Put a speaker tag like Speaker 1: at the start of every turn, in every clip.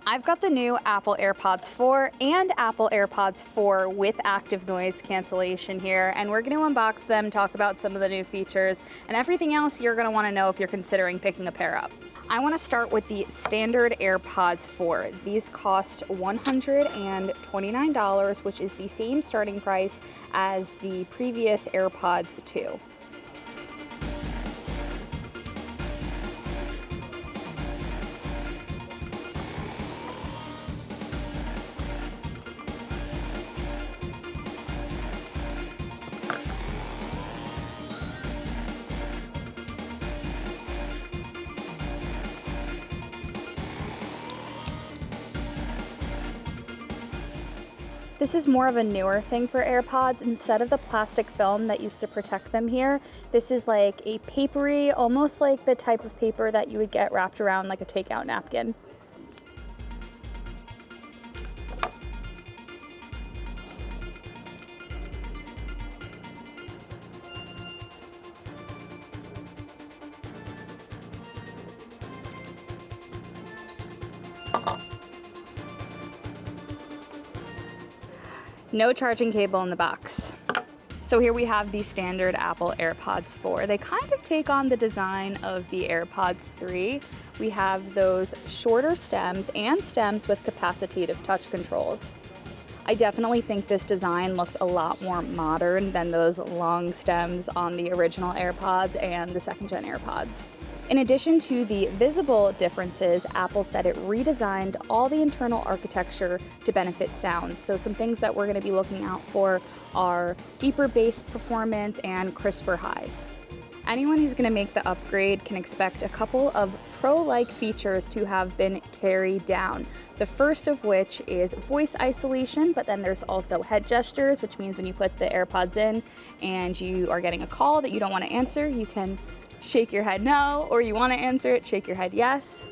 Speaker 1: I've got the new Apple AirPods 4 and Apple AirPods 4 with active noise cancellation here, and we're going to unbox them, talk about some of the new features, and everything else you're going to want to know if you're considering picking a pair up. I want to start with the standard AirPods 4. These cost $129, which is the same starting price as the previous AirPods 2. This is more of a newer thing for AirPods. Instead of the plastic film that used to protect them here, this is like a papery, almost like the type of paper that you would get wrapped around like a takeout napkin. No charging cable in the box. So here we have the standard Apple AirPods 4. They kind of take on the design of the AirPods 3. We have those shorter stems and stems with capacitive touch controls. I definitely think this design looks a lot more modern than those long stems on the original AirPods and the second gen AirPods. In addition to the visible differences, Apple said it redesigned all the internal architecture to benefit sound. So some things that we're going to be looking out for are deeper bass performance and crisper highs. Anyone who's going to make the upgrade can expect a couple of pro-like features to have been carried down. The first of which is voice isolation, but then there's also head gestures, which means when you put the AirPods in and you are getting a call that you don't want to answer, you can shake your head no, or you want to answer it, shake your head yes.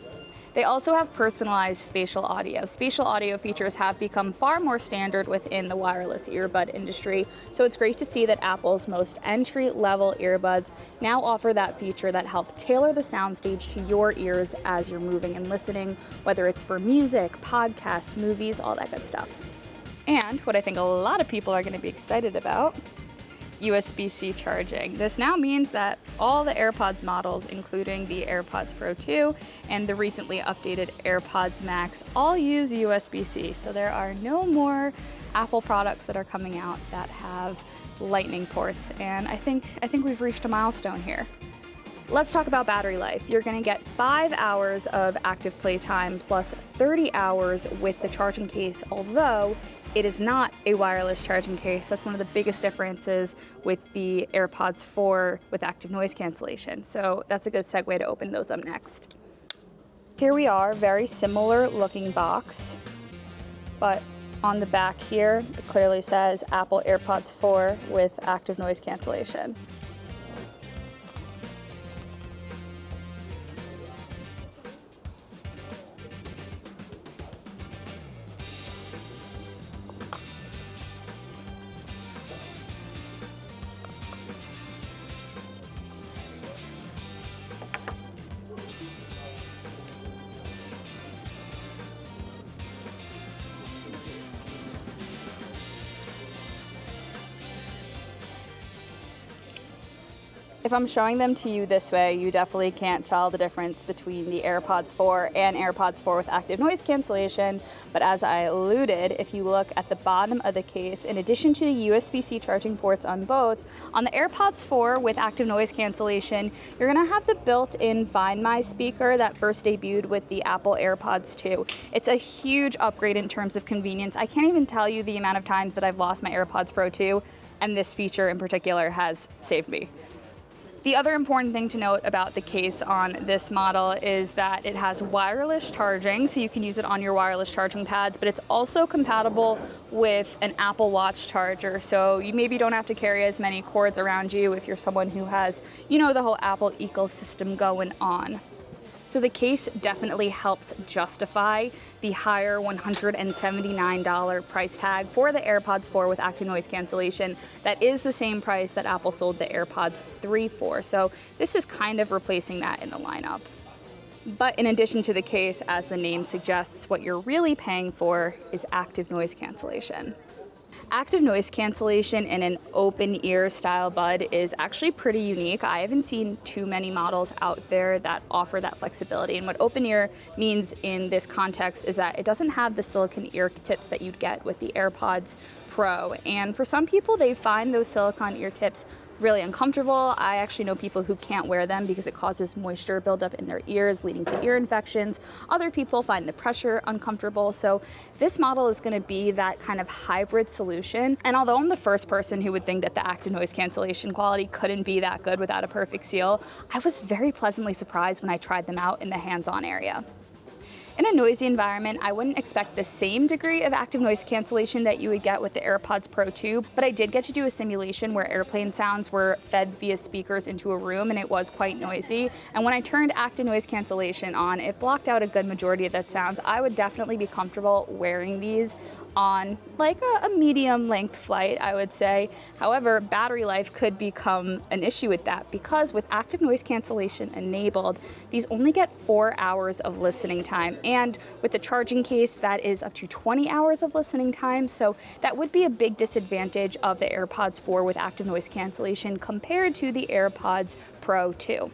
Speaker 1: They also have personalized spatial audio. Spatial audio features have become far more standard within the wireless earbud industry, so it's great to see that Apple's most entry-level earbuds now offer that feature that helps tailor the soundstage to your ears as you're moving and listening, whether it's for music, podcasts, movies, all that good stuff. And what I think a lot of people are going to be excited about, USB-C charging. This now means that all the AirPods models, including the AirPods Pro 2 and the recently updated AirPods Max, all use USB-C. So there are no more Apple products that are coming out that have Lightning ports, and I think we've reached a milestone here. Let's talk about battery life. You're going to get 5 hours of active play time plus 30 hours with the charging case, although it is not a wireless charging case. That's one of the biggest differences with the AirPods 4 with active noise cancellation. So that's a good segue to open those up next. Here we are, very similar looking box, but on the back here, it clearly says Apple AirPods 4 with active noise cancellation. If I'm showing them to you this way, you definitely can't tell the difference between the AirPods 4 and AirPods 4 with active noise cancellation. But as I alluded, if you look at the bottom of the case, in addition to the USB-C charging ports on both, on the AirPods 4 with active noise cancellation, you're gonna have the built-in Find My speaker that first debuted with the Apple AirPods 2. It's a huge upgrade in terms of convenience. I can't even tell you the amount of times that I've lost my AirPods Pro 2, and this feature in particular has saved me. The other important thing to note about the case on this model is that it has wireless charging, so you can use it on your wireless charging pads, but it's also compatible with an Apple Watch charger, so you maybe don't have to carry as many cords around you if you're someone who has, you know, the whole Apple ecosystem going on. So the case definitely helps justify the higher $179 price tag for the AirPods 4 with active noise cancellation. That is the same price that Apple sold the AirPods 3 for. So this is kind of replacing that in the lineup. But in addition to the case, as the name suggests, what you're really paying for is active noise cancellation. Active noise cancellation in an open ear style bud is actually pretty unique. I haven't seen too many models out there that offer that flexibility. And what open ear means in this context is that it doesn't have the silicone ear tips that you'd get with the AirPods Pro. And for some people, they find those silicone ear tips really uncomfortable. I actually know people who can't wear them because it causes moisture buildup in their ears, leading to ear infections. Other people find the pressure uncomfortable. So this model is going to be that kind of hybrid solution. And although I'm the first person who would think that the active noise cancellation quality couldn't be that good without a perfect seal, I was very pleasantly surprised when I tried them out in the hands-on area. In a noisy environment, I wouldn't expect the same degree of active noise cancellation that you would get with the AirPods Pro 2, but I did get to do a simulation where airplane sounds were fed via speakers into a room, and it was quite noisy. And when I turned active noise cancellation on, it blocked out a good majority of that sounds. I would definitely be comfortable wearing these on like a medium length flight, I would say. However, battery life could become an issue with that because with active noise cancellation enabled, these only get 4 hours of listening time. And with the charging case, that is up to 20 hours of listening time. So that would be a big disadvantage of the AirPods 4 with active noise cancellation compared to the AirPods Pro 2.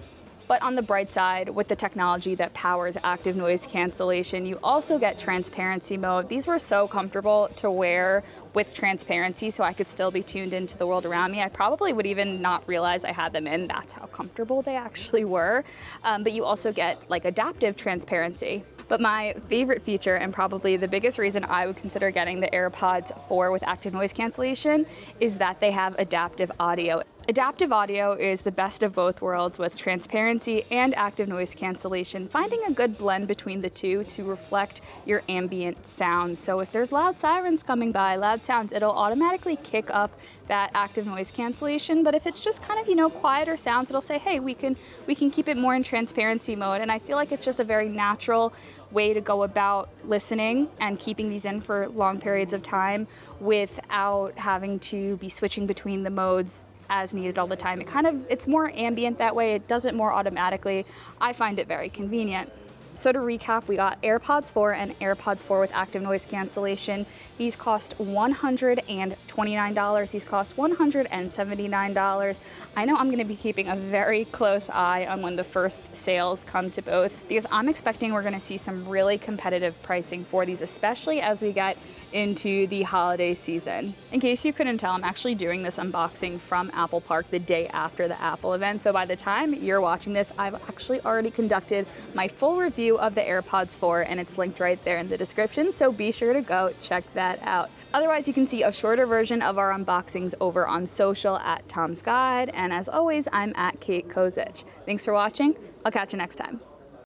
Speaker 1: But on the bright side, with the technology that powers active noise cancellation, you also get transparency mode. These were so comfortable to wear with transparency, so I could still be tuned into the world around me. I probably would even not realize I had them in. That's how comfortable they actually were. But you also get like adaptive transparency. But my favorite feature, and probably the biggest reason I would consider getting the AirPods 4 with active noise cancellation, is that they have adaptive audio. Adaptive audio is the best of both worlds with transparency and active noise cancellation, finding a good blend between the two to reflect your ambient sounds. So if there's loud sirens coming by, loud sounds, it'll automatically kick up that active noise cancellation. But if it's just kind of, quieter sounds, it'll say, hey, we can keep it more in transparency mode. And I feel like it's just a very natural way to go about listening and keeping these in for long periods of time without having to be switching between the modes as needed all the time. It's more ambient that way. It does it more automatically. I find it very convenient. So to recap, we got AirPods 4 and AirPods 4 with active noise cancellation. These cost $129. These cost $179. I know I'm going to be keeping a very close eye on when the first sales come to both, because I'm expecting we're going to see some really competitive pricing for these, especially as we get into the holiday season. In case you couldn't tell, I'm actually doing this unboxing from Apple Park the day after the Apple event. So by the time you're watching this, I've actually already conducted my full review of the AirPods 4, and it's linked right there in the description. So be sure to go check that out. Otherwise, you can see a shorter version of our unboxings over on social at Tom's Guide. And as always, I'm at Kate Kozich. Thanks for watching. I'll catch you next time.